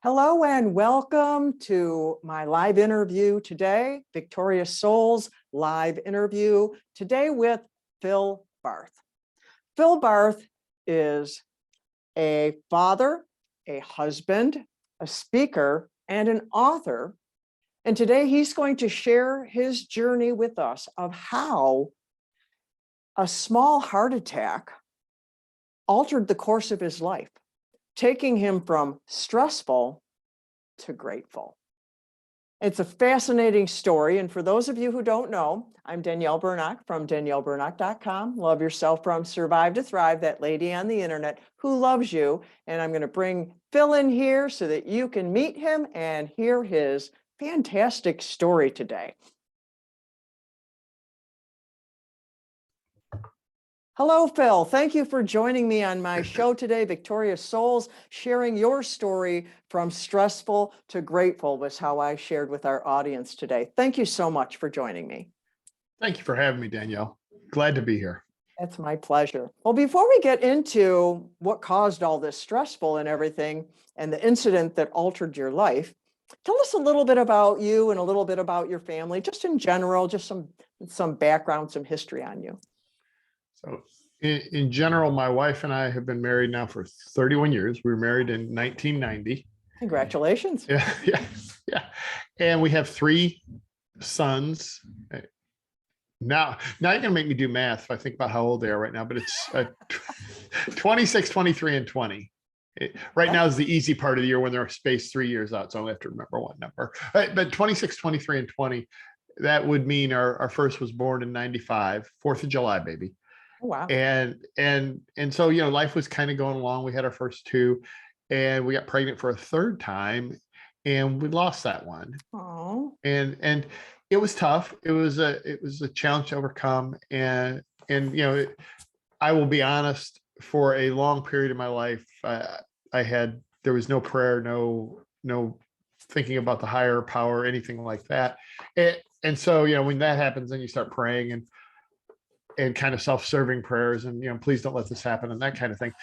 Hello and welcome to my live interview today, Victorious Souls live interview today with Phil Barth. Phil Barth is a father, a husband, a speaker, and an author. And today he's going to share his journey with us of how a small heart attack altered the course of his life, taking him from stressful to grateful. It's a fascinating story. And for those of you who don't know, I'm Danielle Burnock from danielleburnock.com. Love yourself from Survive to Thrive, that lady on the internet who loves you. And I'm going to bring Phil in here so that you can meet him and hear his fantastic story today. Hello, Phil. Thank you for joining me on my show today, Victorious Souls. Sharing your story from stressful to grateful was how I shared with our audience today. Thank you so much for joining me. Thank you for having me, Danielle. Glad to be here. It's my pleasure. Well, before we get into what caused all this stressful and everything and the incident that altered your life, tell us a little bit about you and a little bit about your family, just in general, just some background, some history on you. So in general, my wife and I have been married now for 31 years. We were married in 1990. Congratulations. Yeah. And we have 3 sons. Now you're going to make me do math if I think about how old they are right now, but it's 26, 23, and 20. Right now is the easy part of the year when they're spaced 3 years out. So I only have to remember one number. But 26, 23, and 20, that would mean our first was born in 95, 4th of July, baby. Oh, wow. And so, life was kind of going along. We had our first 2 and we got pregnant for a 3rd time and we lost that one. Oh. And it was tough. It was a challenge to overcome. And I will be honest, for a long period of my life, there was no prayer, no thinking about the higher power, anything like that. And so, when that happens, then you start praying and kind of self-serving prayers and, please don't let this happen and that kind of thing.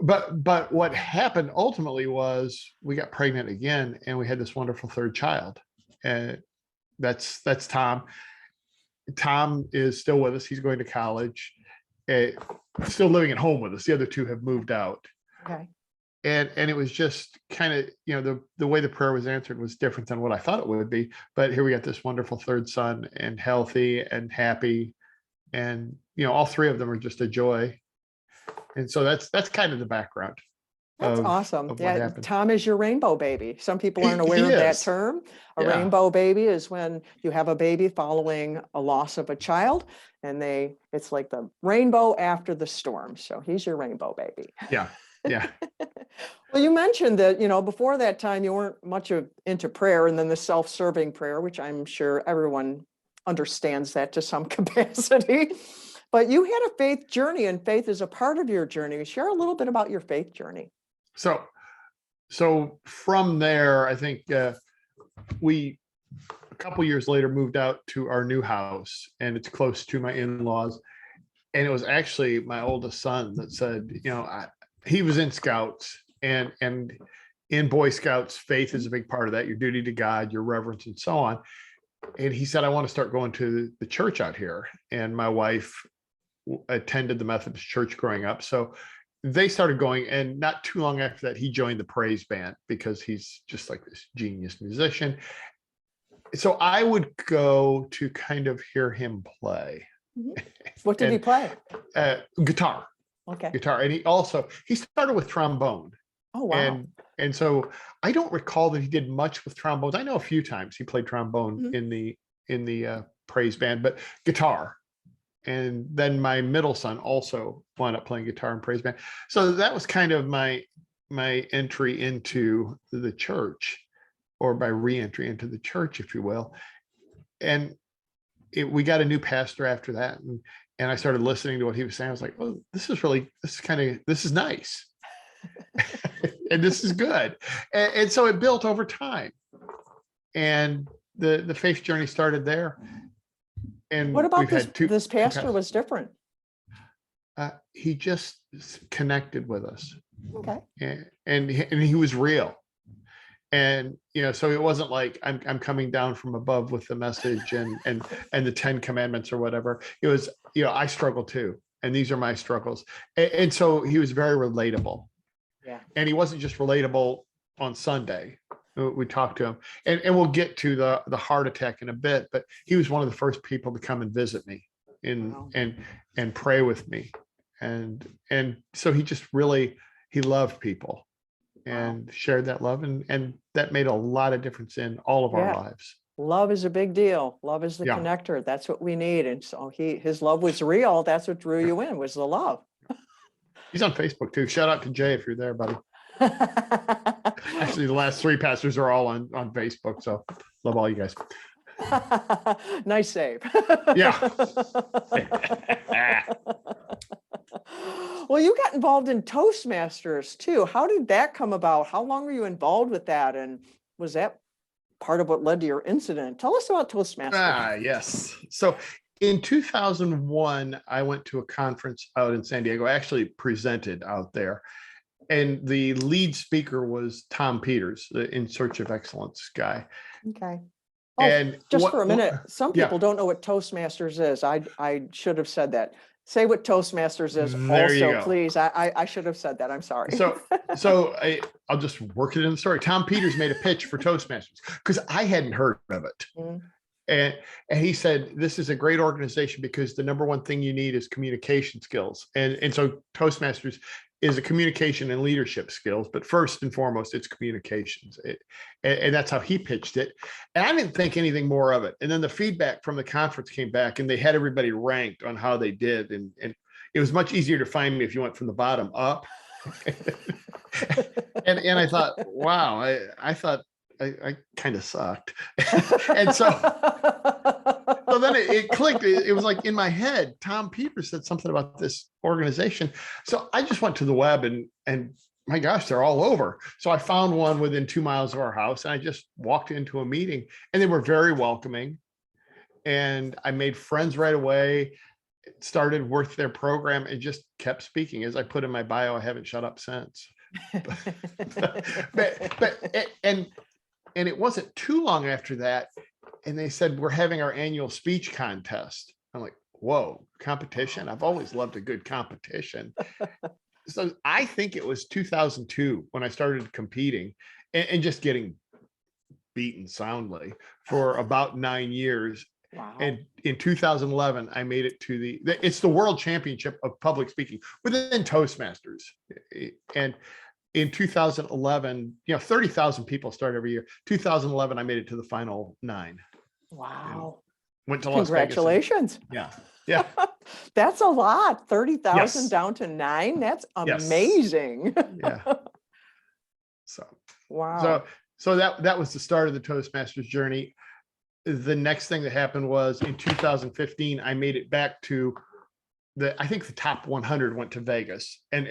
But what happened ultimately was we got pregnant again and we had this wonderful 3rd child. And that's Tom. Tom is still with us. He's going to college, still living at home with us. The other 2 have moved out. Okay. And it was just kind of, the way the prayer was answered was different than what I thought it would be. But here we got this wonderful 3rd son and healthy and happy. And, all 3 of them are just a joy. And so that's kind of the background. That's awesome. Yeah, happened. Tom is your rainbow baby. Some people aren't aware of that term. A rainbow baby is when you have a baby following a loss of a child, and it's like the rainbow after the storm. So he's your rainbow baby. Yeah. Well, you mentioned that, before that time, you weren't much into prayer, and then the self-serving prayer, which I'm sure everyone understands that to some capacity. But you had a faith journey, and faith is a part of your journey. Share a little bit about your faith journey. So from there, I think we a couple years later moved out to our new house, and it's close to my in-laws. And it was actually my oldest son that said, he was in Scouts, and in Boy Scouts, faith is a big part of that. Your duty to God, your reverence, and so on. And he said, I want to start going to the church out here. And my wife attended the Methodist church growing up. So they started going, and not too long after that, he joined the praise band because he's just like this genius musician. So I would go to kind of hear him play. Mm-hmm. What did he play? Guitar. Okay. Guitar. And he started with trombone. Oh, wow. And so I don't recall that he did much with trombones. I know a few times he played trombone in the praise band, but guitar. And then my middle son also wound up playing guitar in praise band. So that was kind of my entry into the church, or my re-entry into the church, if you will. And we got a new pastor after that. And I started listening to what he was saying. I was like, oh, this is nice. And this is good. And so it built over time. And the faith journey started there. And what about this pastor was different? He just connected with us. Okay. And he was real. And, so it wasn't like I'm coming down from above with the message and the 10 commandments or whatever. It was, I struggle too. And these are my struggles. And so he was very relatable. Yeah. And he wasn't just relatable on Sunday. We talked to him, and we'll get to the heart attack in a bit, but he was one of the first people to come and visit me Wow. and pray with me. And so he loved people and shared that love, and that made a lot of difference in all of our Yeah. lives. Love is a big deal. Love is the Yeah. connector. That's what we need. And so his love was real. That's what drew you in, was the love. He's on Facebook too. Shout out to Jay if you're there, buddy. Actually, the last 3 pastors are all on Facebook. So love all you guys. Nice save. Yeah. Well, you got involved in Toastmasters too. How did that come about? How long were you involved with that? And was that part of what led to your incident? Tell us about Toastmasters. Yes. So in 2001, I went to a conference out in San Diego. I actually presented out there. And the lead speaker was Tom Peters, the In Search of Excellence guy. Okay. Oh, And just for a minute, some yeah. people don't know what Toastmasters is. I should have said that. Say what Toastmasters is There you also, go. please. I should have said that. I'm sorry. So I'll just work it in the story. Tom Peters made a pitch for Toastmasters because I hadn't heard of it. Mm. And he said, this is a great organization because the number one thing you need is communication skills. And so Toastmasters is a communication and leadership skills, but first and foremost, it's communications. And that's how he pitched it. And I didn't think anything more of it. And then the feedback from the conference came back and they had everybody ranked on how they did. And it was much easier to find me if you went from the bottom up. and I thought, wow, I thought I kind of sucked. And so then it clicked. It was like in my head, Tom Peters said something about this organization. So I just went to the web and my gosh, they're all over. So I found one within 2 miles of our house and I just walked into a meeting and they were very welcoming. And I made friends right away, started with their program and just kept speaking. As I put in my bio, I haven't shut up since. And it wasn't too long after that. And they said, we're having our annual speech contest. I'm like, whoa, competition. I've always loved a good competition. So I think it was 2002 when I started competing and just getting beaten soundly for about 9 years. Wow. And in 2011, I made it to it's the World Championship of Public Speaking within Toastmasters. And in 2011, 30,000 people start every year. 2011, I made it to the final 9. Wow. Went to Las Congratulations. Vegas. Yeah. That's a lot. 30,000 Yes. down to 9. That's Yes. amazing. Yeah. Wow. So that was the start of the Toastmasters journey. The next thing that happened was in 2015, I made it back to I think the top 100 went to Vegas and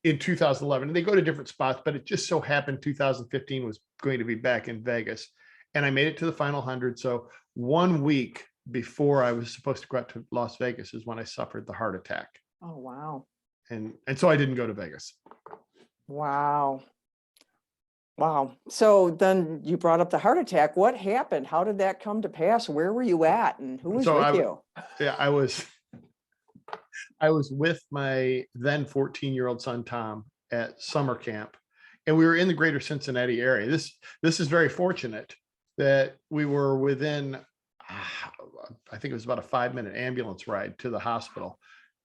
in 2011, and they go to different spots, but it just so happened 2015 was going to be back in Vegas and I made it to the final 100. So 1 week before I was supposed to go out to Las Vegas is when I suffered the heart attack. Oh, wow. And so I didn't go to Vegas. Wow. Wow. So then you brought up the heart attack. What happened? How did that come to pass? Where were you at and who was with you? Yeah, I was with my then 14-year-old son, Tom, at summer camp, and we were in the greater Cincinnati area. This is very fortunate that we were within, I think it was about a 5-minute ambulance ride to the hospital.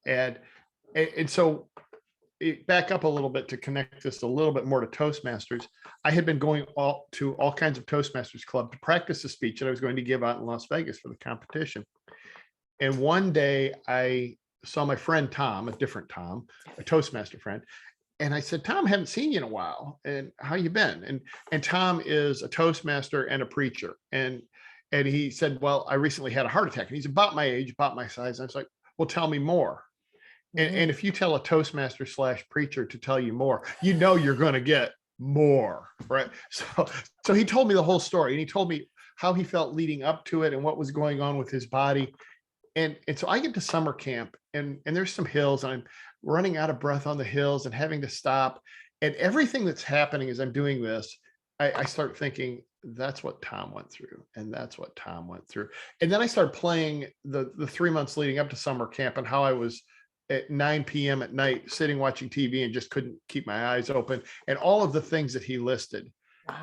And so back up a little bit to connect this a little bit more to Toastmasters. I had been going to all kinds of Toastmasters club to practice the speech that I was going to give out in Las Vegas for the competition. And one day I saw my friend Tom, a different Tom, a Toastmaster friend. And I said, Tom, I haven't seen you in a while. And how you been? And Tom is a Toastmaster and a preacher. And he said, well, I recently had a heart attack. And he's about my age, about my size. And I was like, well, tell me more. And if you tell a Toastmaster / preacher to tell you more, you're going to get more, right? So he told me the whole story, and he told me how he felt leading up to it and what was going on with his body. And so I get to summer camp and there's some hills and I'm running out of breath on the hills and having to stop. And everything that's happening as I'm doing this, I start thinking that's what Tom went through, and that's what Tom went through. And then I started playing the 3 months leading up to summer camp and how I was at 9 p.m. at night sitting watching TV and just couldn't keep my eyes open, and all of the things that he listed.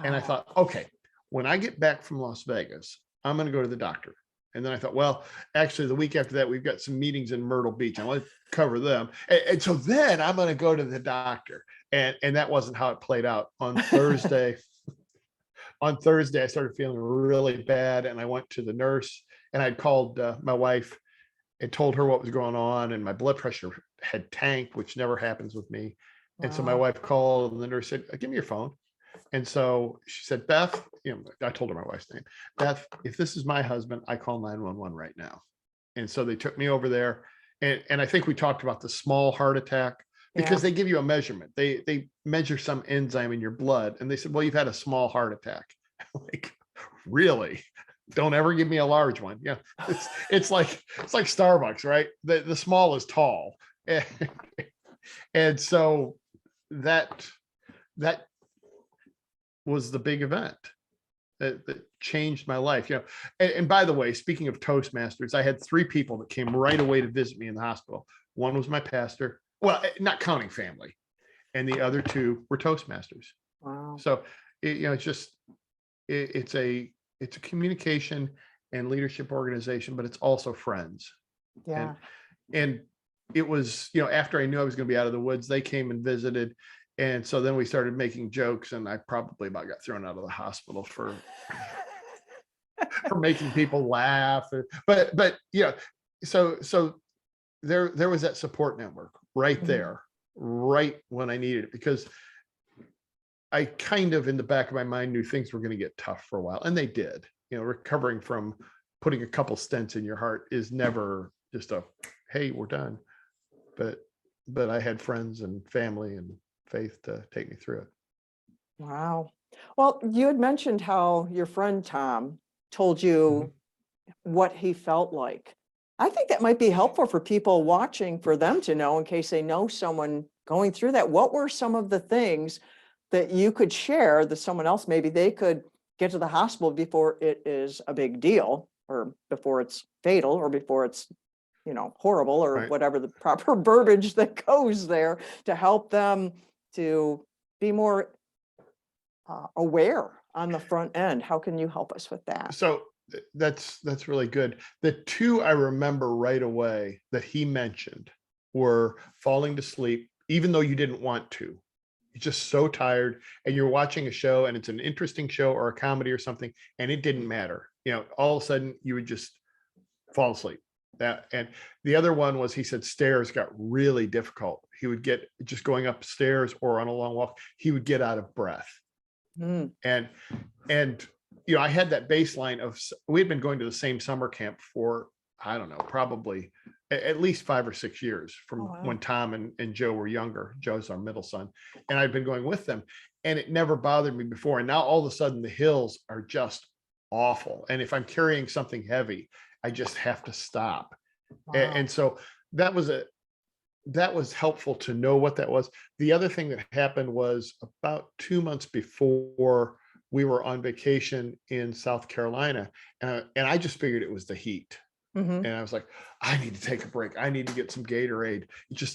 And I Wow. thought, okay, when I get back from Las Vegas, I'm going to go to the doctor. And then I thought, well, actually, the week after that, we've got some meetings in Myrtle Beach. I want to cover them. And so then I'm going to go to the doctor. And that wasn't how it played out. On Thursday, I started feeling really bad. And I went to the nurse, and I'd called my wife and told her what was going on. And my blood pressure had tanked, which never happens with me. And so my Wow. wife called, and the nurse said, give me your phone. And so she said, Beth, I told her my wife's name. Beth, if this is my husband, I call 911 right now. And so they took me over there. And I think we talked about the small heart attack, because Yeah. they give you a measurement. They measure some enzyme in your blood. And they said, well, you've had a small heart attack. Like, really? Don't ever give me a large one. Yeah. It's like Starbucks, right? The small is tall. And so that was the big event that changed my life. And by the way, speaking of Toastmasters, I had 3 people that came right away to visit me in the hospital. One was my pastor, well, not counting family, and the other 2 were Toastmasters. Wow. So it's a communication and leadership organization, but it's also friends. Yeah. And it was, after I knew I was going to be out of the woods, they came and visited. And so then we started making jokes, and I probably about got thrown out of the hospital for making people laugh. But so there was that support network right there, right when I needed it, because I kind of, in the back of my mind, knew things were going to get tough for a while, and they did. Recovering from putting a couple stents in your heart is never just hey, we're done. But I had friends and family and faith to take me through it. Wow. Well, you had mentioned how your friend Tom told you what he felt like. I think that might be helpful for people watching, for them to know, in case they know someone going through that. What were some of the things that you could share that someone else, maybe they could get to the hospital before it is a big deal, or before it's fatal, or before it's, horrible, or Right. whatever the proper verbiage that goes there, to help them to be more aware on the front end? How can you help us with that? So that's really good. The 2 I remember right away that he mentioned were falling to sleep, even though you didn't want to. You're just so tired, and you're watching a show, and it's an interesting show or a comedy or something, and it didn't matter. All of a sudden you would just fall asleep. And the other one was, he said stairs got really difficult. He would get, just going upstairs or on a long walk, he would get out of breath. Mm. And I had that baseline of, we had been going to the same summer camp for, I don't know, probably at least 5 or 6 years from when Tom and Joe were younger. Joe's our middle son. And I'd been going with them, and it never bothered me before. And now all of a sudden the hills are just awful. And if I'm carrying something heavy, I just have to stop. Wow. And so that was helpful to know what that was. The other thing that happened was, about 2 months before, we were on vacation in South Carolina, and I just figured it was the heat. And I was like, I need to take a break. I need to get some Gatorade.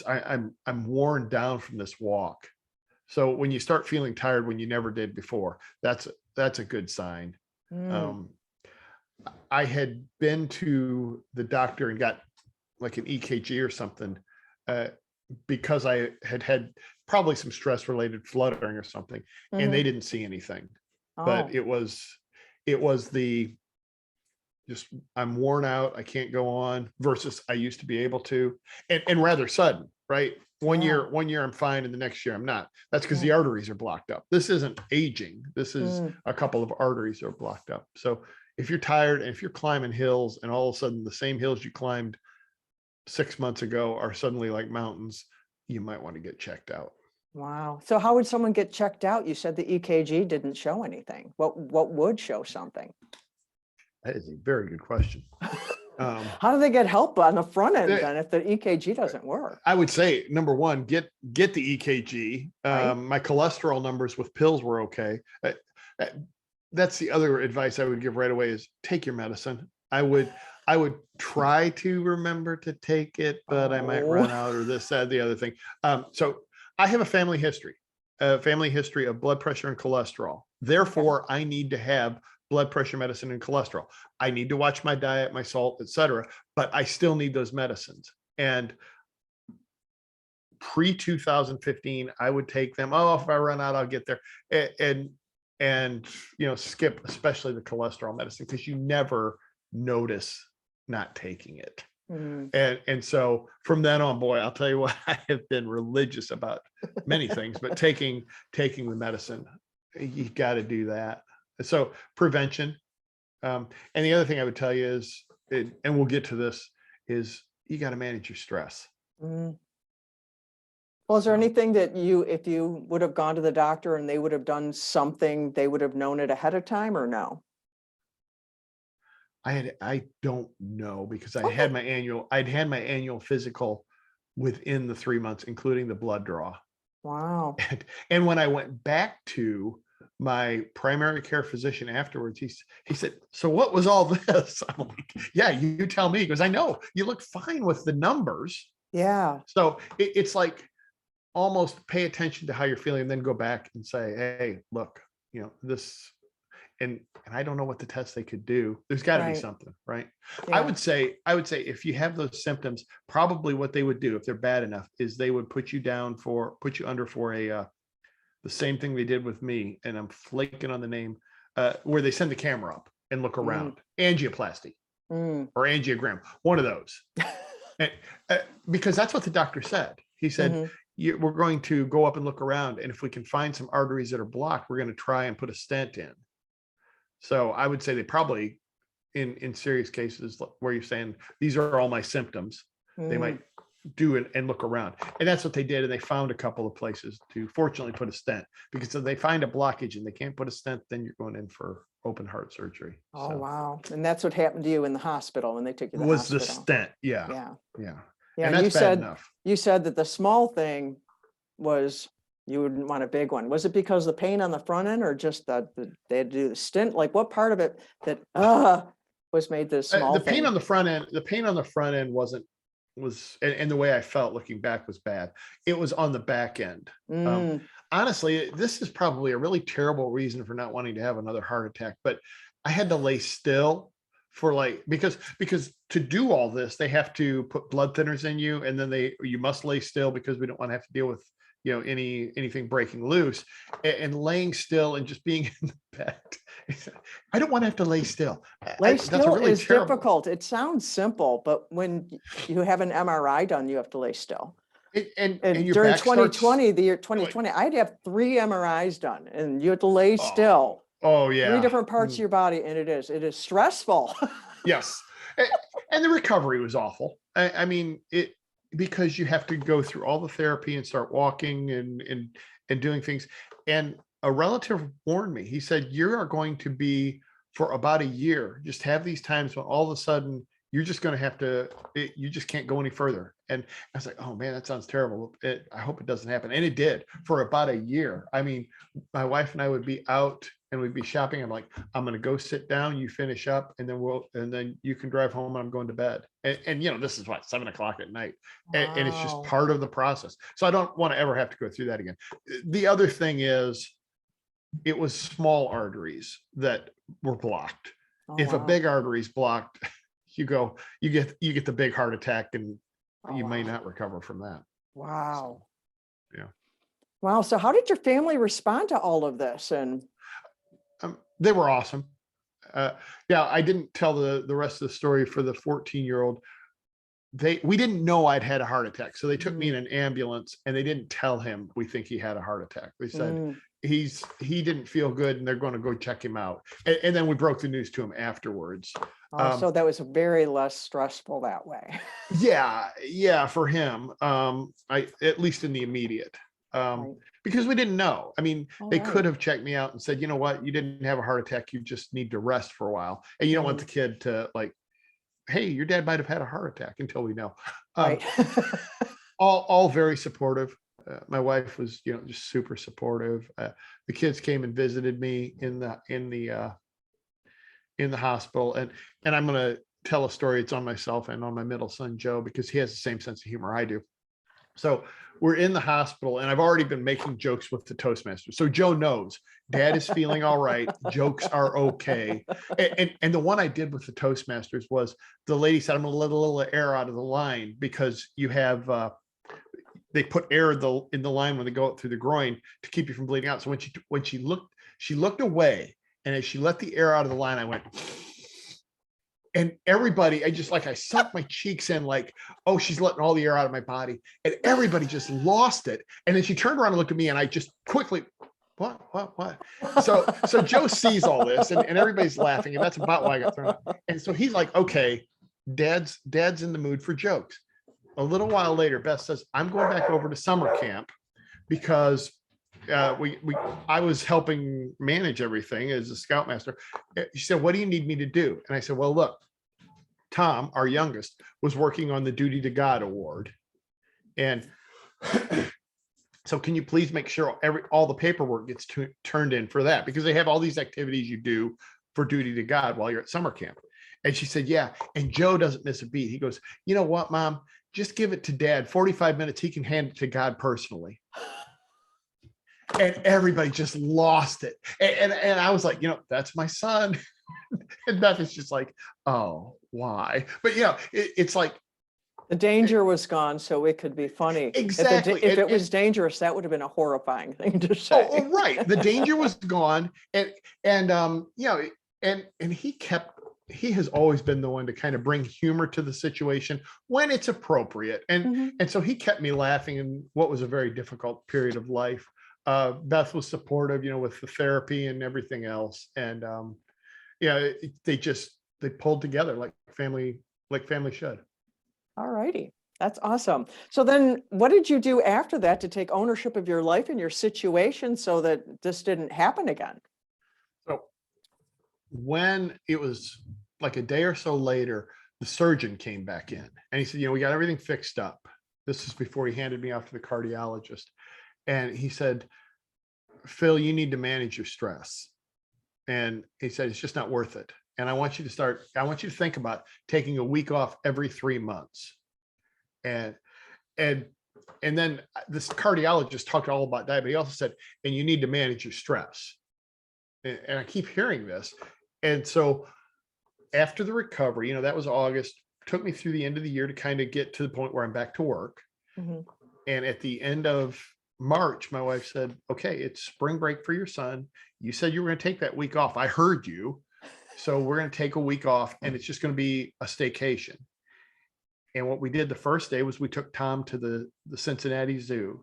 I'm worn down from this walk. So when you start feeling tired when you never did before, that's a good sign. I had been to the doctor and got like an EKG or something, because I had probably some stress related fluttering or something, and they didn't see anything. But it was just, I'm worn out, I can't go on, versus I used to be able to, and rather sudden, right? One year I'm fine, and the next year I'm not. That's because the arteries are blocked up. This isn't aging. This is a couple of arteries are blocked up. So if you're tired, and if you're climbing hills, and all of a sudden the same hills you climbed 6 months ago are suddenly like mountains, you might want to get checked out. Wow. So how would someone get checked out? You said the EKG didn't show anything. What would show something? That is a very good question. How do they get help on the front end then if the EKG doesn't work? I would say, number one, get the EKG. Right. My cholesterol numbers with pills were okay. That's the other advice I would give right away is take your medicine. I would try to remember to take it, but I might run Oh, out or this, that, the other thing. So I have a family history of blood pressure and cholesterol. Therefore, I need to have blood pressure medicine and cholesterol. I need to watch my diet, my salt, etc. But I still need those medicines. And pre 2015, I would take them. Oh, if I run out, I'll get there. And skip especially the cholesterol medicine because you never notice not taking it. mm, And so from then on, boy, I'll tell you what, I have been religious about many things, but taking the medicine, you got to do that. So prevention. And the other thing I would tell you is, and we'll get to this, is you got to manage your stress. mm. Well, is there anything that if you would have gone to the doctor and they would have done something, they would have known it ahead of time or no? I don't know because I'd Okay. had my annual physical within the 3 months, including the blood draw. Wow. And when I went back to my primary care physician afterwards, he said, "So what was all this?" I'm like, "Yeah, you tell me," because I know you look fine with the numbers. Yeah. So it's like almost pay attention to how you're feeling and then go back and say, "Hey, look, this." And I don't know what the test they could do. There's got to be Right. something, right? Yeah. I would say if you have those symptoms, probably what they would do if they're bad enough is they would put you under for a the same thing they did with me, and I'm flaking on the name, where they send the camera up and look around, angioplasty Mm. or angiogram, one of those. And, because that's what the doctor said. He said, Mhm. we're going to go up and look around, and if we can find some arteries that are blocked, we're going to try and put a stent in. So I would say they probably, in serious cases where you're saying these are all my symptoms, they might do it and look around. And that's what they did. And they found a couple of places to fortunately put a stent, because if they find a blockage and they can't put a stent, then you're going in for open heart surgery. Oh, So wow. And that's what happened to you in the hospital when they took you to the was the hospital. stent. Yeah. Yeah. Yeah. Yeah. And And that's bad enough. you said that the small thing was you wouldn't want a big one. Was it because of the pain on the front end or just that they had to do the stint? Like what part of it that was made this small The pain thing? on the front end and the way I felt looking back was bad. It was on the back end. Mm, Honestly, this is probably a really terrible reason for not wanting to have another heart attack, but I had to lay still for because to do all this, they have to put blood thinners in you, and then you must lay still because we don't want to have to deal with anything breaking loose, and laying still and just being in the bed. I don't want to have to lay still. lay That's still really is terrible. difficult. It sounds simple, but when you have an MRI done, you have to lay still. And And your during back starts 2020, the year 2020, I'd have 3 MRIs done and you have to lay still. Oh 3 yeah. different parts of your body, and it is stressful. Yes. And the recovery was awful. I mean, because you have to go through all the therapy and start walking and doing things. And a relative warned me. He said, "You are going to be for about a year, just have these times when all of a sudden you're just going to have to, you just can't go any further." And I was like, "Oh man, that sounds terrible. I hope it doesn't happen." And it did for about a year. I mean, my wife and I would be out and we'd be shopping. I'm like, "I'm going to go sit down, you finish up, and then you can drive home, and I'm going to bed." And this is what, 7 o'clock at night. And it's just Wow. part of the process. So I don't want to ever have to go through that again. The other thing is, it was small arteries that were blocked. Oh, If a wow. big artery is blocked, you get the big heart attack, and Oh, you may wow. not recover from that. Wow. Yeah. Wow. So how did your family respond to all of this? And They were awesome. Yeah, I didn't tell the rest of the story for the 14-year-old. We didn't know I'd had a heart attack, so they took me in an ambulance, and they didn't tell him, "We think he had a heart attack." They said he didn't feel good, and they're going to go check him out. And then we broke the news to him afterwards. so that was very less stressful that way. Yeah, for him, at least in the immediate. Right. Because we didn't know. I mean, All they right. could have checked me out and said, "You know what, you didn't have a heart attack, you just need to rest for a while." And you don't want the kid to "Hey, your dad might have had a heart attack," until we know. Right. All very supportive. My wife was, just super supportive. The kids came and visited me in the hospital, and I'm going to tell a story. It's on myself and on my middle son, Joe, because he has the same sense of humor I do. So we're in the hospital, and I've already been making jokes with the Toastmasters. So Joe knows Dad is feeling all right. Jokes are okay. And the one I did with the Toastmasters was the lady said, I'm going to let a little air out of the line because you have, they put air in the line when they go up through the groin to keep you from bleeding out. So when she looked away, and as she let the air out of the line, I went, and everybody, I sunk my cheeks in like, oh, she's letting all the air out of my body. And everybody just lost it. And then she turned around and looked at me, and I just quickly, what? So Joe sees all this, and everybody's laughing. And that's about why I got thrown out. And so he's like, okay, dad's in the mood for jokes. A little while later, Beth says, I'm going back over to summer camp because I was helping manage everything as a scoutmaster. She said, what do you need me to do? And I said, well, look, Tom, our youngest, was working on the Duty to God award. And so can you please make sure all the paperwork gets turned in for that? Because they have all these activities you do for Duty to God while you're at summer camp. And she said, yeah. And Joe doesn't miss a beat. He goes, you know what, Mom? Just give it to Dad. 45 minutes, he can hand it to God personally. And everybody just lost it. And I was like, that's my son. And Beth is just like, oh, why? But it's like the danger was gone, so it could be funny. Exactly. If it was dangerous, that would have been a horrifying thing to say. Oh, right. The danger was gone. And he has always been the one to kind of bring humor to the situation when it's appropriate. And so he kept me laughing in what was a very difficult period of life. Beth was supportive, with the therapy and everything else. And they pulled together like family should. All righty. That's awesome. So then what did you do after that to take ownership of your life and your situation so that this didn't happen again? So when it was like a day or so later, the surgeon came back in and he said, we got everything fixed up. This is before he handed me off to the cardiologist. And he said, Phil, you need to manage your stress. And he said, it's just not worth it. And I want you to think about taking a week off every 3 months. And then this cardiologist talked all about that, but he also said, and you need to manage your stress. And I keep hearing this. And so after the recovery, that was August, took me through the end of the year to kind of get to the point where I'm back to work. And at the end of March, my wife said, okay, it's spring break for your son. You said you were going to take that week off. I heard you. So we're going to take a week off, and it's just going to be a staycation. And what we did the first day was we took Tom to the Cincinnati Zoo.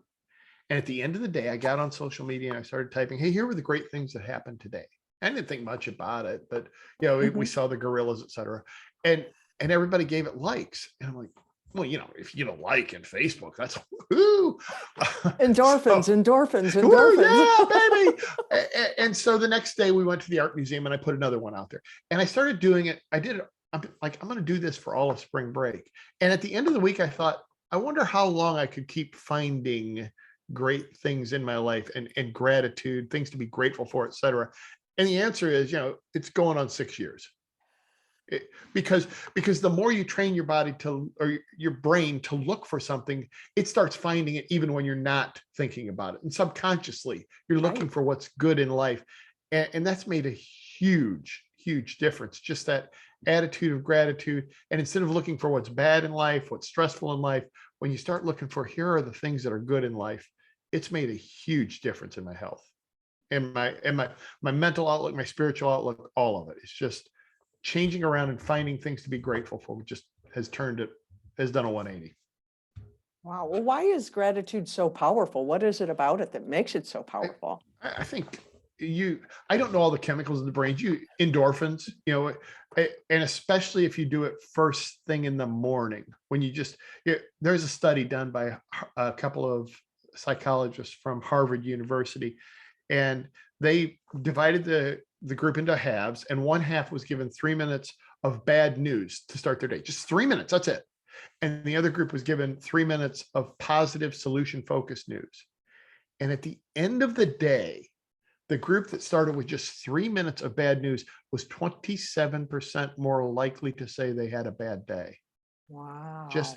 And at the end of the day, I got on social media and I started typing, hey, here were the great things that happened today. I didn't think much about it, but we saw the gorillas, et cetera. And everybody gave it likes. And I'm like, well, if you don't like in Facebook, that's woo. Endorphins. Woo, yeah, baby. And so the next day we went to the art museum and I put another one out there and I started doing it. I'm going to do this for all of spring break. And at the end of the week, I thought, I wonder how long I could keep finding great things in my life and gratitude, things to be grateful for, et cetera. And the answer is, it's going on 6 years. Because the more you train your body or your brain to look for something, it starts finding it even when you're not thinking about it. And subconsciously, you're looking for what's good in life. And that's made a huge, huge difference. Just that attitude of gratitude. And instead of looking for what's bad in life, what's stressful in life, when you start looking for, here are the things that are good in life, it's made a huge difference in my health and my mental outlook, my spiritual outlook, all of it. It's just changing around and finding things to be grateful for just has done a 180. Wow. Well, why is gratitude so powerful? What is it about it that makes it so powerful? I think I don't know all the chemicals in the brain, endorphins, and especially if you do it first thing in the morning, when there's a study done by a couple of psychologists from Harvard University, and they divided the group into halves, and one half was given 3 minutes of bad news to start their day. Just 3 minutes. That's it. And the other group was given 3 minutes of positive solution focused news. And at the end of the day, the group that started with just 3 minutes of bad news was 27% more likely to say they had a bad day. Wow. Just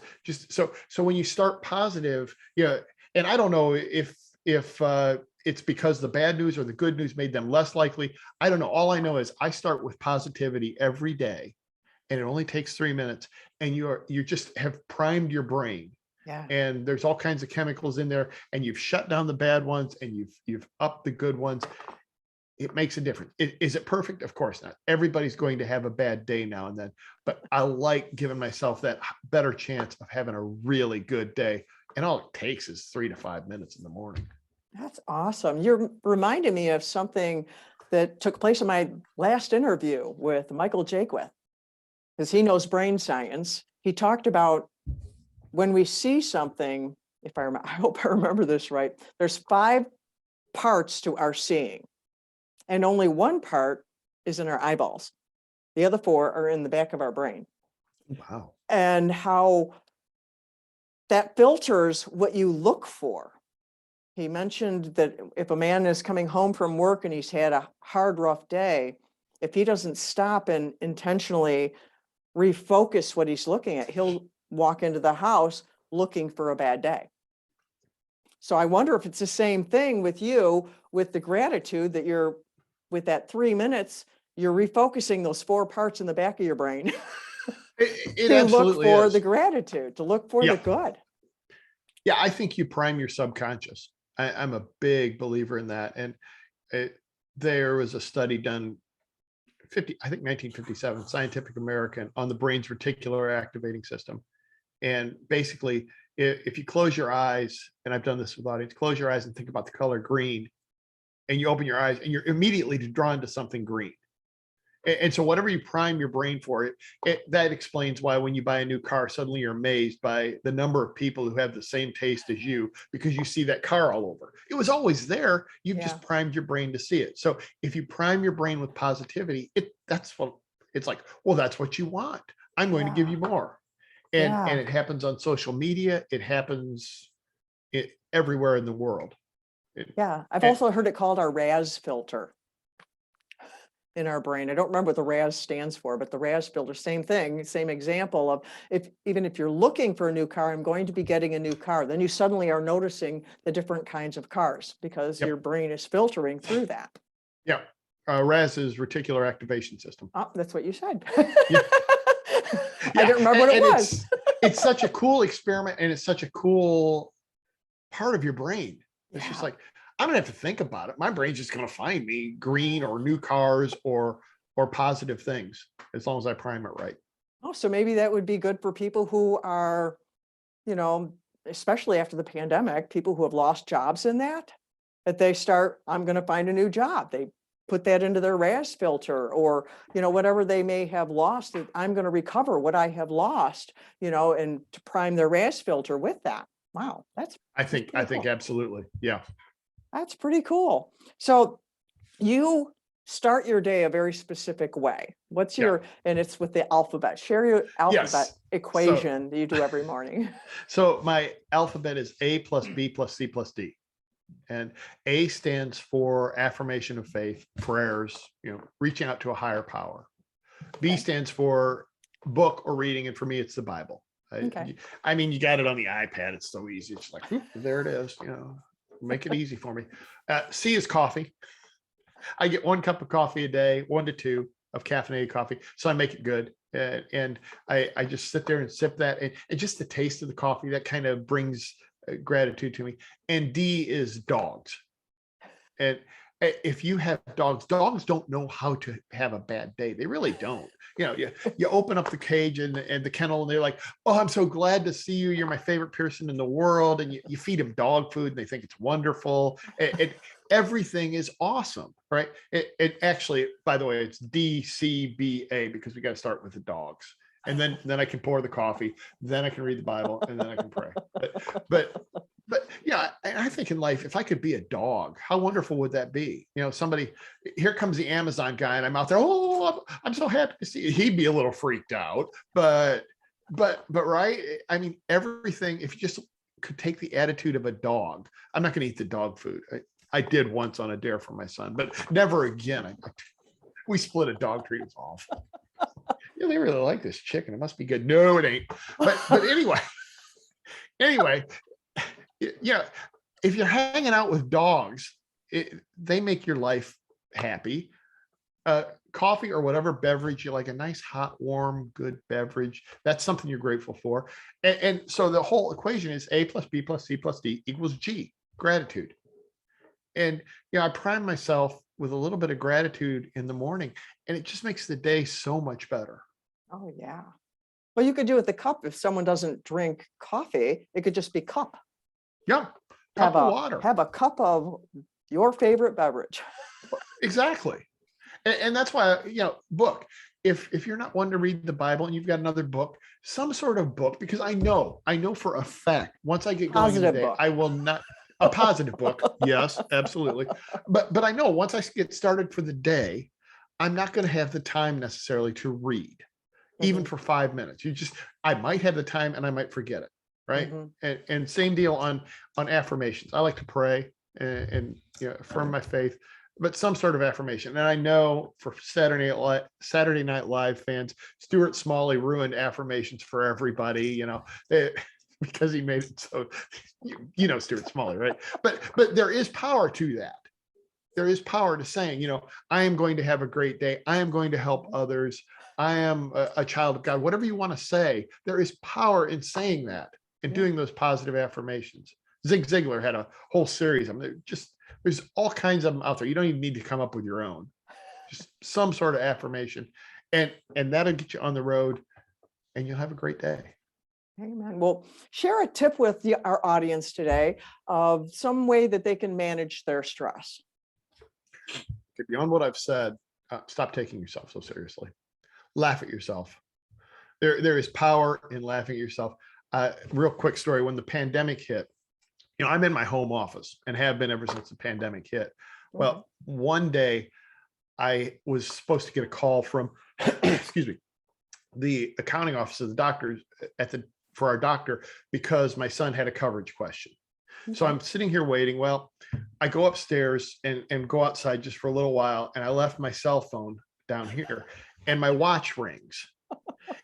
so when you start positive, yeah. And I don't know if it's because the bad news or the good news made them less likely. I don't know. All I know is I start with positivity every day, and it only takes 3 minutes, and you just have primed your brain. Yeah. And there's all kinds of chemicals in there, and you've shut down the bad ones and you've upped the good ones. It makes a difference. Is it perfect? Of course not. Everybody's going to have a bad day now and then, but I like giving myself that better chance of having a really good day. And all it takes is 3 to 5 minutes in the morning. That's awesome. You're reminding me of something that took place in my last interview with Michael Jaquith, because he knows brain science. He talked about when we see something, if I remember, I hope I remember this right, there's 5 parts to our seeing, and only 1 part is in our eyeballs. The other 4 are in the back of our brain. Wow. And how that filters what you look for. He mentioned that if a man is coming home from work and he's had a hard, rough day, if he doesn't stop and intentionally refocus what he's looking at, he'll walk into the house looking for a bad day. So I wonder if it's the same thing with you, with the gratitude that you're, with that 3 minutes, you're refocusing those 4 parts in the back of your brain It to look absolutely for is. the gratitude, to look for Yeah. the good. Yeah, I think you prime your subconscious. I'm a big believer in that. And there was a study done I think 1957, Scientific American, on the brain's reticular activating system. And basically, if you close your eyes, and I've done this with audience, close your eyes and think about the color green, and you open your eyes and you're immediately drawn to something green. And so whatever you prime your brain for, that explains why when you buy a new car, suddenly you're amazed by the number of people who have the same taste as you, because you see that car all over. It was always there. You've just primed your brain to see it. So if you prime your brain with positivity, that's what it's like. Well, that's what you want. I'm going to give you more. And it happens on social media. It happens everywhere in the world. I've also heard it called our RAS filter in our brain. I don't remember what the RAS stands for, but the RAS filter, same thing, same example of even if you're looking for a new car, I'm going to be getting a new car, then you suddenly are noticing the different kinds of cars because your brain is filtering through that. Yeah. RAS is reticular activation system. Oh, that's what you said. Yeah. I didn't remember what it was. It's such a cool experiment, and it's such a cool part of your brain. It's just like, I don't have to think about it. My brain's just going to find me green or new cars or positive things, as long as I prime it right. Oh, so maybe that would be good for people who are, especially after the pandemic, people who have lost jobs in that they start, I'm going to find a new job. They put that into their RAS filter, or, whatever they may have lost, I'm going to recover what I have lost, and to prime their RAS filter with that. Wow. I think cool. absolutely. Yeah. That's pretty cool. So you start your day a very specific way. What's your, and it's with the alphabet. Share your alphabet equation that you do every morning. So my alphabet is A plus B plus C plus D. And A stands for affirmation of faith, prayers, reaching out to a higher power. B stands for book or reading. And for me, it's the Bible. I mean, you got it on the iPad. It's so easy. It's like, there it is. Make it easy for me. C is coffee. I get 1 cup of coffee a day, 1 to 2 of caffeinated coffee. So I make it good. And I just sit there and sip that. And just the taste of the coffee, that kind of brings gratitude to me. And D is dogs. And if you have dogs don't know how to have a bad day. They really don't. You open up the cage and the kennel, and they're like, oh, I'm so glad to see you. You're my favorite person in the world. And you feed them dog food and they think it's wonderful. Everything is awesome, right? It actually, by the way, it's DCBA, because we got to start with the dogs. And then I can pour the coffee, then I can read the Bible, and then I can pray. But yeah, I think in life, if I could be a dog, how wonderful would that be? Somebody, here comes the Amazon guy, and I'm out there, oh, I'm so happy to see you. He'd be a little freaked out, but but right. I mean, everything, if you just could take the attitude of a dog, I'm not going to eat the dog food. I did once on a dare for my son, but never again. We split a dog treat. It was awful. Yeah, they really like this chicken. It must be good. No, it ain't. But anyway, yeah, if you're hanging out with dogs, they make your life happy. Coffee or whatever beverage you like, a nice hot warm good beverage, that's something you're grateful for. And so the whole equation is A plus B plus C plus D equals G, gratitude. And I prime myself with a little bit of gratitude in the morning, and it just makes the day so much better. Oh, yeah. Well, you could do it with the cup. If someone doesn't drink coffee, it could just be cup. Yeah, cup of water. Have a cup of your favorite beverage. Exactly. And that's why, book. If you're not one to read the Bible and you've got another book, some sort of book, because I know for a fact, once I get going in the day, I will not. A positive book, yes, absolutely. But I know once I get started for the day, I'm not going to have the time necessarily to read, even for 5 minutes. I might have the time and I might forget it, right? And same deal on affirmations. I like to pray and affirm my faith, but some sort of affirmation. And I know for Saturday Night Live fans, Stuart Smalley ruined affirmations for everybody. Because he made it so, Stuart Smalley, right? But there is power to that. There is power to saying, I am going to have a great day. I am going to help others. I am a child of God. Whatever you want to say, there is power in saying that and doing those positive affirmations. Zig Ziglar had a whole series of them. There's all kinds of them out there. You don't even need to come up with your own. Just some sort of affirmation, and that'll get you on the road, and you'll have a great day. Amen. Well, share a tip with our audience today of some way that they can manage their stress. Okay, beyond what I've said, stop taking yourself so seriously. Laugh at yourself. There is power in laughing at yourself. Real quick story. When the pandemic hit, I'm in my home office and have been ever since the pandemic hit. Well, one day I was supposed to get a call from, excuse me, the accounting office of the doctors for our doctor, because my son had a coverage question. So I'm sitting here waiting. Well, I go upstairs and go outside just for a little while. And I left my cell phone down here and my watch rings.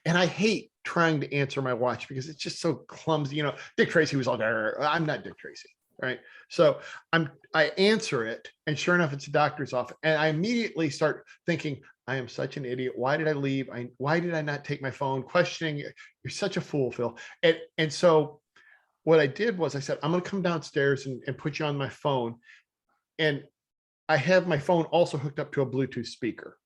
And I hate trying to answer my watch because it's just so clumsy. Dick Tracy was all there. I'm not Dick Tracy, right? So I answer it, and sure enough, it's a doctor's office. And I immediately start thinking, I am such an idiot. Why did I leave? Why did I not take my phone? Questioning, you're such a fool, Phil. And so what I did was I said, I'm going to come downstairs and put you on my phone. And I have my phone also hooked up to a Bluetooth speaker.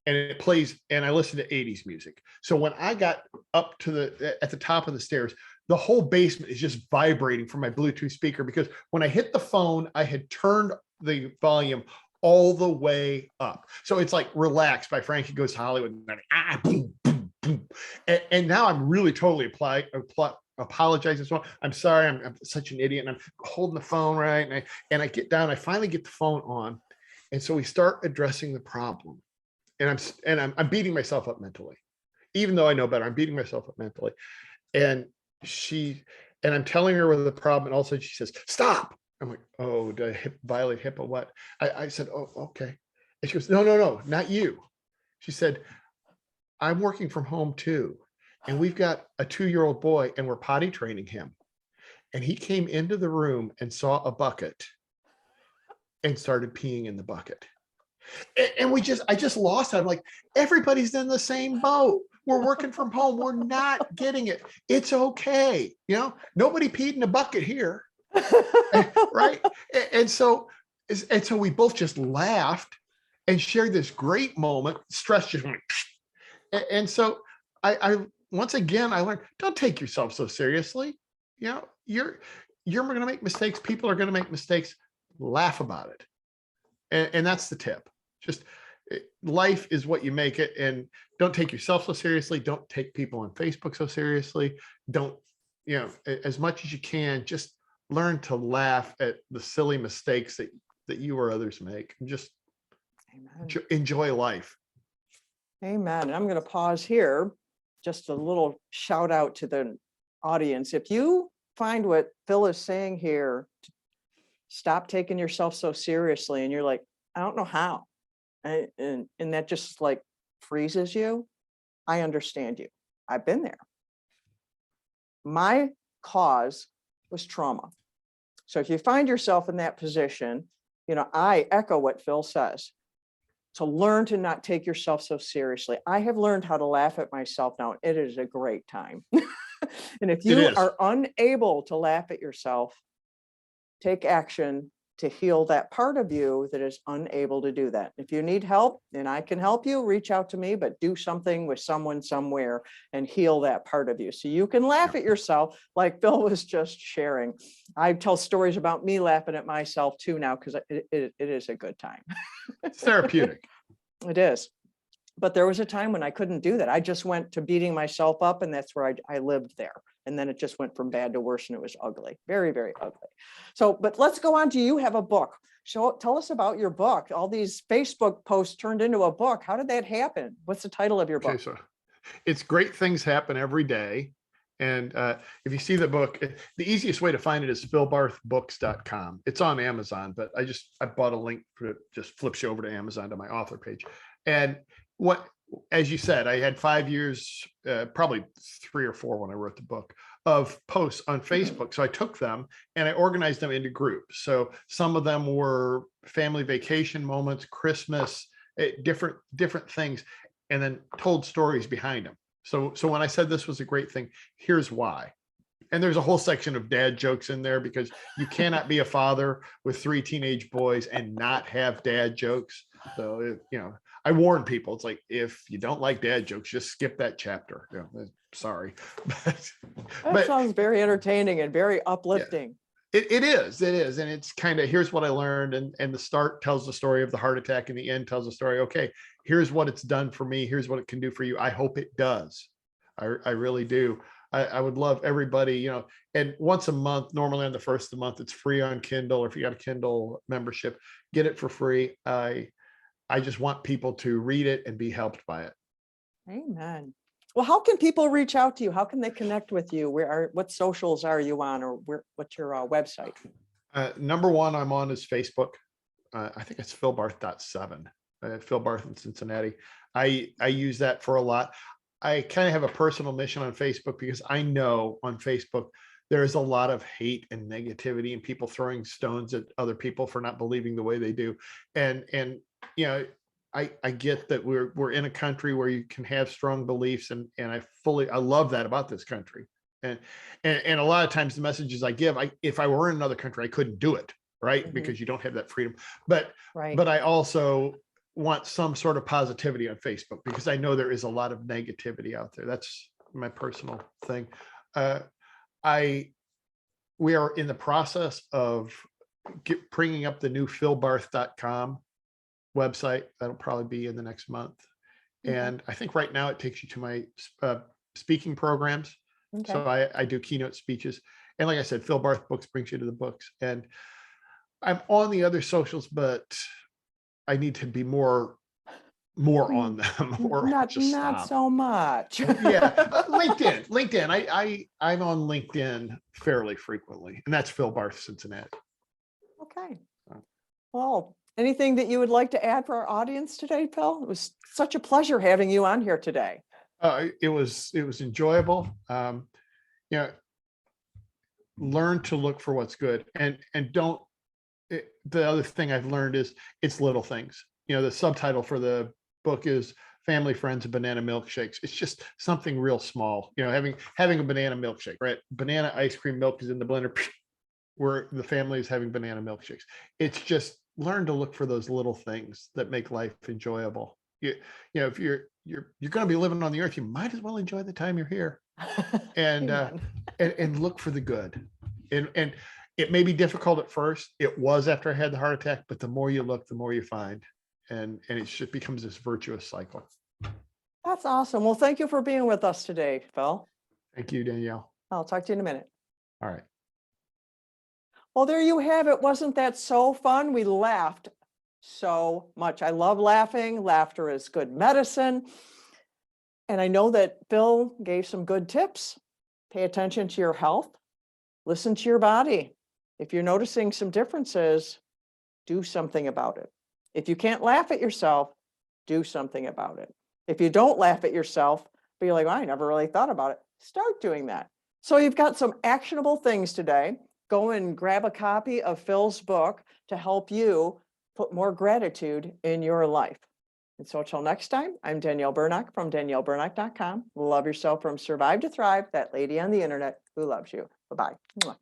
And it plays, and I listen to 80s music. So when I got up at the top of the stairs, the whole basement is just vibrating from my Bluetooth speaker, because when I hit the phone, I had turned the volume all the way up. So it's like Relax by Frankie Goes to Hollywood. Boom, boom, boom. And now I'm really totally apologizing. So I'm sorry, I'm such an idiot. And I'm holding the phone right. And I get down, I finally get the phone on. And so we start addressing the problem. And I'm beating myself up mentally, even though I know better. I'm beating myself up mentally, and I'm telling her with the problem, and all of a sudden she says, "Stop!" I'm like, "Oh, did I violate HIPAA? What?" I said, "Oh, okay." And she goes, "No, not you." She said, "I'm working from home too, and we've got a 2-year-old boy, and we're potty training him, and he came into the room and saw a bucket, and started peeing in the bucket." And I just lost it. I'm like, everybody's in the same boat. We're working from home. We're not getting it. It's okay. Nobody peed in a bucket here. Right. And so we both just laughed and shared this great moment. Stress just went. And so I once again, I learned, don't take yourself so seriously. You're going to make mistakes. People are going to make mistakes. Laugh about it. And that's the tip. Just life is what you make it, and don't take yourself so seriously. Don't take people on Facebook so seriously. Don't, as much as you can, just learn to laugh at the silly mistakes that you or others make, and just enjoy life. Amen. And I'm going to pause here just a little shout out to the audience. If you find what Phil is saying here, stop taking yourself so seriously, and you're like, I don't know how, and that just like freezes you. I understand you. I've been there. My cause was trauma. So if you find yourself in that position, I echo what Phil says. To learn to not take yourself so seriously. I have learned how to laugh at myself now. It is a great time. And if It you is. are unable to laugh at yourself, take action to heal that part of you that is unable to do that. If you need help and I can help you, reach out to me, but do something with someone somewhere and heal that part of you. So you can laugh at yourself like Phil was just sharing. I tell stories about me laughing at myself too now, because it is a good time. It's therapeutic. It is. But there was a time when I couldn't do that. I just went to beating myself up, and that's where I lived there. And then it just went from bad to worse, and it was ugly, very, very ugly. So, but let's go on to, you have a book. Tell us about your book. All these Facebook posts turned into a book. How did that happen? What's the title of your book? Okay, so it's Great Things Happen Every Day. And if you see the book, the easiest way to find it is philbarthbooks.com. It's on Amazon, but I bought a link for it, just flips you over to Amazon to my author page. And as you said, I had 5 years, probably 3 or 4 when I wrote the book, of posts on Facebook. So I took them and I organized them into groups. So some of them were family vacation moments, Christmas, different things, and then told stories behind them. So when I said this was a great thing, here's why. And there's a whole section of dad jokes in there, because you cannot be a father with 3 teenage boys and not have dad jokes. So, I warn people, it's like, if you don't like dad jokes, just skip that chapter. Sorry. That sounds very entertaining and very uplifting. Yeah, it is. And it's kind of, here's what I learned. And the start tells the story of the heart attack, and the end tells the story. Okay, here's what it's done for me. Here's what it can do for you. I hope it does. I really do. I would love everybody, and once a month, normally on the first of the month, it's free on Kindle, or if you got a Kindle membership, get it for free. I just want people to read it and be helped by it. Amen. Well, how can people reach out to you? How can they connect with you? What socials are you on, or what's your website? Number one I'm on is Facebook. I think it's philbarth.7, Phil Barth in Cincinnati. I use that for a lot. I kind of have a personal mission on Facebook, because I know on Facebook there is a lot of hate and negativity and people throwing stones at other people for not believing the way they do. And I get that we're in a country where you can have strong beliefs, and I love that about this country. And a lot of times the messages I give, if I were in another country, I couldn't do it, right? Because you don't have that freedom. But I also want some sort of positivity on Facebook, because I know there is a lot of negativity out there. That's my personal thing. We are in the process of bringing up the new philbarth.com website. That'll probably be in the next month. And I think right now it takes you to my speaking programs. Okay. So I do keynote speeches. And like I said, Phil Barth Books brings you to the books. And I'm on the other socials, but I need to be more on them, or not so much. Yeah, LinkedIn. I'm on LinkedIn fairly frequently, and that's Phil Barth Cincinnati. Okay. Well, anything that you would like to add for our audience today, Phil? It was such a pleasure having you on here today. It was enjoyable. Learn to look for what's good, and don't. The other thing I've learned is it's little things. The subtitle for the book is Family, Friends, and Banana Milkshakes. It's just something real small. Having a banana milkshake, right? Banana ice cream milk is in the blender, where the family is having banana milkshakes. It's just learn to look for those little things that make life enjoyable. If you're going to be living on the earth, you might as well enjoy the time you're here, and look for the good. And it may be difficult at first. It was after I had the heart attack, but the more you look, the more you find, and it just becomes this virtuous cycle. That's awesome. Well, thank you for being with us today, Phil. Thank you, Danielle. I'll talk to you in a minute. All right. Well, there you have it. Wasn't that so fun? We laughed so much. I love laughing. Laughter is good medicine. And I know that Phil gave some good tips. Pay attention to your health, listen to your body. If you're noticing some differences, do something about it. If you can't laugh at yourself, do something about it. If you don't laugh at yourself, but you're like, well, I never really thought about it, start doing that. So you've got some actionable things today. Go and grab a copy of Phil's book to help you put more gratitude in your life. And so until next time, I'm Danielle Burnock from danielleburnock.com. Love yourself from Survive to Thrive, that lady on the internet who loves you. Bye-bye.